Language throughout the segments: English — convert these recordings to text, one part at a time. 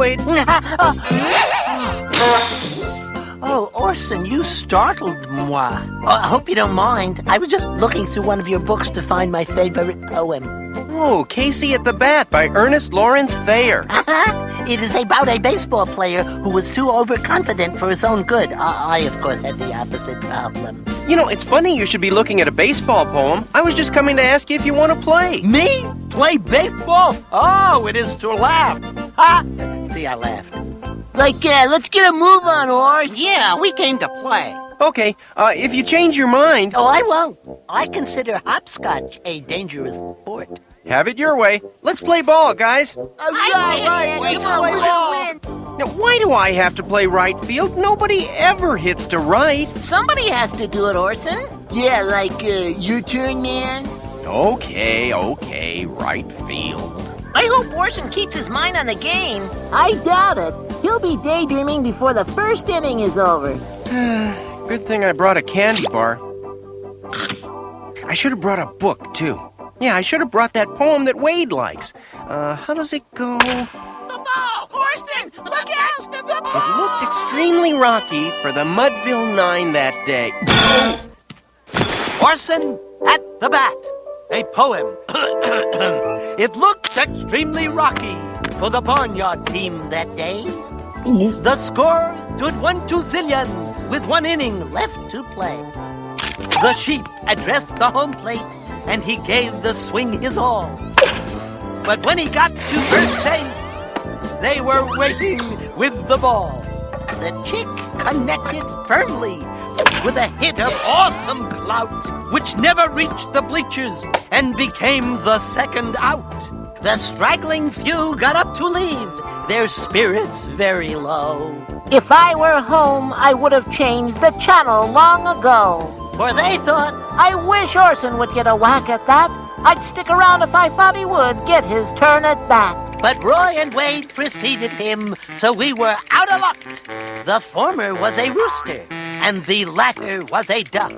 Wade. Oh, Orson, you startled moi. I hope you don't mind. I was just looking through one of your books to find my favorite poem. Oh, Casey at the Bat by Ernest Lawrence Thayer. It is about a baseball player who was too overconfident for his own good. I, of course, had the opposite problem. You know, it's funny you should be looking at a baseball poem. I was just coming to ask you if you want to play. Me? Play baseball? Oh, it is to laugh. Ha! See, I laughed. Let's get a move on, Ors. Yeah, we came to play. Okay, if you change your mind... Oh, I won't. I consider hopscotch a dangerous sport. Have it your way. Let's play ball, guys. Let's play ball. Now, why do I have to play right field? Nobody ever hits to right. Somebody has to do it, Orson. Yeah, your turn, man. Okay, right field. I hope Orson keeps his mind on the game. I doubt it. He'll be daydreaming before the first inning is over. Good thing I brought a candy bar. I should have brought a book, too. Yeah, I should have brought that poem that Wade likes. How does it go? The ball! Orson! Look out! The ball! It looked extremely rocky for the Mudville 9 that day. Orson at the Bat, a poem. It looked extremely rocky for the Barnyard team that day. The score stood 1-2 zillions with 1 inning left to play. The sheep addressed the home plate, and he gave the swing his all. But when he got to first base, they were waiting with the ball. The chick connected firmly with a hit of awesome clout, which never reached the bleachers and became the second out. The straggling few got up to leave, their spirits very low. If I were home, I would have changed the channel long ago. For they thought, I wish Orson would get a whack at that. I'd stick around if I thought he would get his turn at bat. but Roy and Wade preceded him, so we were out of luck. The former was a rooster, and the latter was a duck.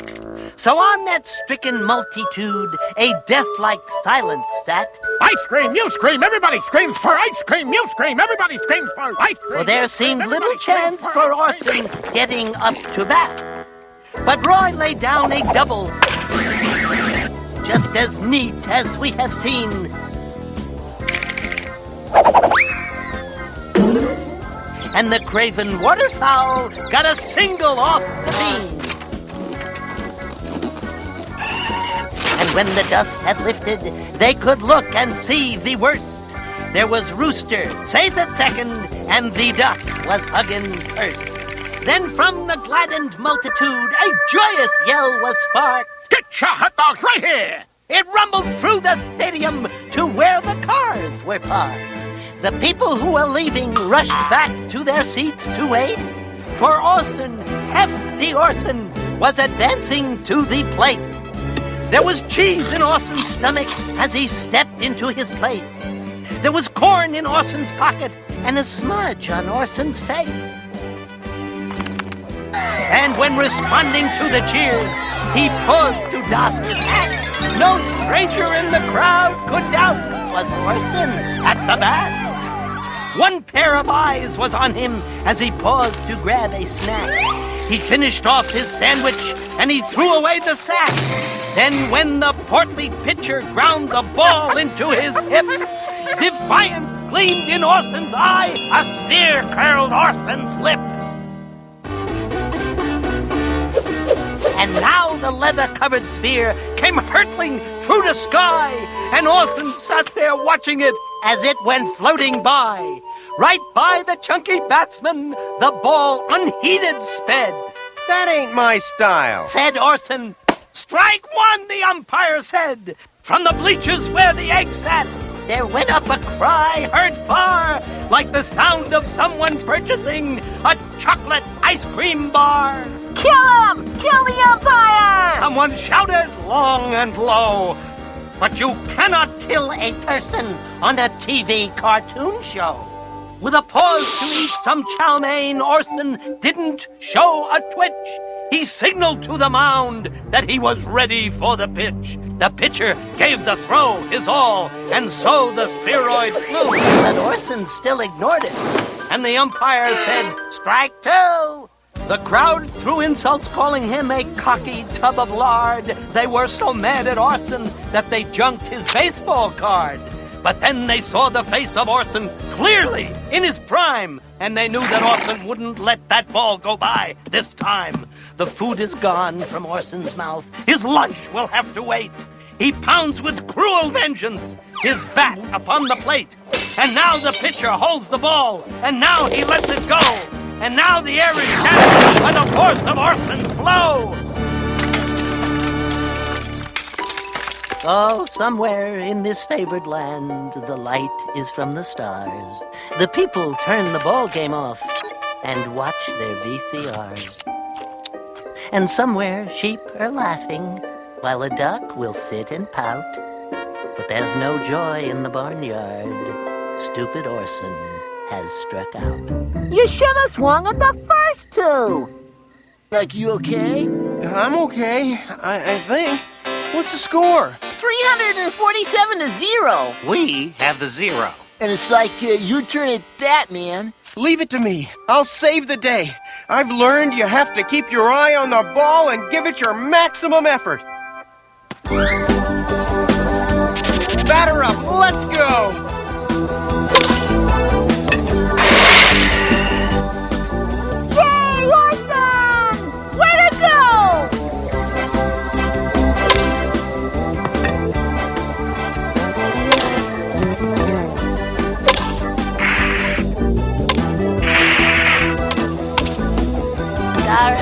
So on that stricken multitude, a death-like silence sat. I scream, you scream, everybody screams for ice cream, you scream, everybody screams for ice cream. For there seemed little chance for Orson getting up to bat. But Roy laid down a double, just as neat as we have seen. And the craven waterfowl got a single off the beam. And when the dust had lifted, they could look and see the worst. There was Rooster, safe at second, and the duck was hugging first. Then from the gladdened multitude, a joyous yell was sparked. Get your hot dogs right here! It rumbled through the stadium to where the cars were parked. The people who were leaving rushed back to their seats to wait, for Orson, hefty Orson, was advancing to the plate. There was cheese in Orson's stomach as he stepped into his place. There was corn in Orson's pocket and a smudge on Orson's face. And when responding to the cheers, he paused to doff his hat. No stranger in the crowd could doubt was Orson at the bat. One pair of eyes was on him as he paused to grab a snack. He finished off his sandwich and he threw away the sack. Then when the portly pitcher ground the ball into his hip, defiance gleamed in Orson's eye, a sneer curled Orson's lip. And now the leather-covered sphere came hurtling through the sky, and Orson sat there watching it as it went floating by. Right by the chunky batsman, the ball unheeded sped. That ain't my style, Said Orson. Strike one, the umpire said. From the bleachers where the egg sat, there went up a cry heard far, like the sound of someone purchasing a chocolate ice cream bar. Kill him! Kill the umpire! Someone shouted long and low. But you cannot kill a person on a TV cartoon show. With a pause to eat some chow mein, Orson didn't show a twitch. He signaled to the mound that he was ready for the pitch. The pitcher gave the throw his all, and so the spheroid flew. But Orson still ignored it. and the umpire said, "Strike two." The crowd threw insults, calling him a cocky tub of lard. They were so mad at Orson that they junked his baseball card. But then they saw the face of Orson clearly in his prime, and they knew that Orson wouldn't let that ball go by this time. The food is gone from Orson's mouth. His lunch will have to wait. He pounds with cruel vengeance, his bat upon the plate. And now the pitcher holds the ball, and now he lets it go. And now the air is shattered by the force of Orson's blow. Oh, somewhere in this favored land, the light is from the stars. The people turn the ball game off and watch their VCRs. And somewhere sheep are laughing, while a duck will sit and pout. But there's no joy in the barnyard. Stupid Orson has struck out. You should have swung at the first two. Like, you okay? I'm okay, I think. What's the score? 347 to 0. We have the 0. And it's like your turn at bat, man. Leave it to me. I'll save the day. I've learned you have to keep your eye on the ball and give it your maximum effort. Batter up. Let's go. Yay, Orson! Way to go!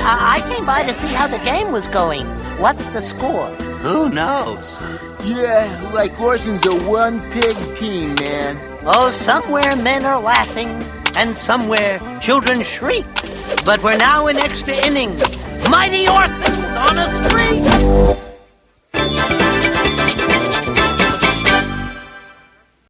I came by to see how the game was going. What's the score? Who knows? Yeah, like Orson's a one-pig team, man. Oh, somewhere men are laughing, and somewhere children shriek. But we're now in extra innings. Mighty Orson's on a streak.